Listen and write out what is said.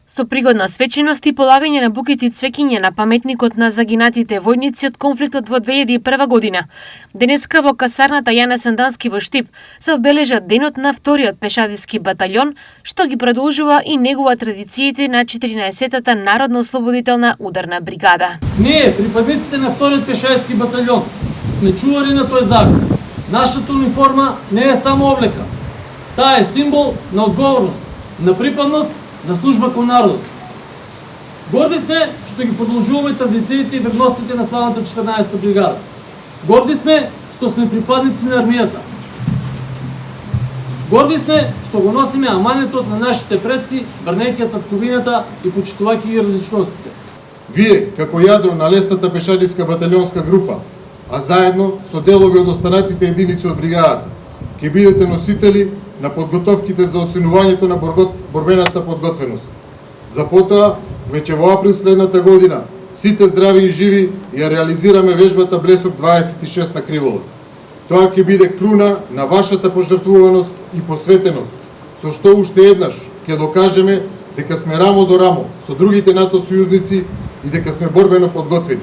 Со пригодна свеченост и полагање на букети цвеќиња на паметникот на загинатите војници од конфликтот во 2001 година, денеска во касарната Јане Сандански во Штип се одбележа денот на вториот пешадиски батальон, што ги продолжува и негува традициите на 14-тата Народно-ослободителна ударна бригада. Ние, припадниците на вториот пешадиски батальон, сме чувари на тој закон. Нашата униформа не е само облека. Таа е символ на одговорност, на припадност на служба кон народот. Горди сме што ги продолжуваме традициите и вредностите на славната 14-та бригада. Горди сме што сме припадници на армијата. Горди сме што го носиме аманетот на нашите предци, брнејќи татковината и почитувајќи ги различностите. Вие, како јадро на лесната пешадиска батальонска група, а заедно со делови од останатите единици од бригадата, ќе бидете носители на подготовките за оценувањето на борбената подготвеност. За потоа, веќе во април следната година, сите здрави и живи ја реализираме вежбата Блесок 26 на Криволот. Тоа ќе биде круна на вашата пожртвуваност и посветеност, со што уште еднаш ќе докажеме дека сме рамо до рамо со другите НАТО сојузници и дека сме борбено подготвени.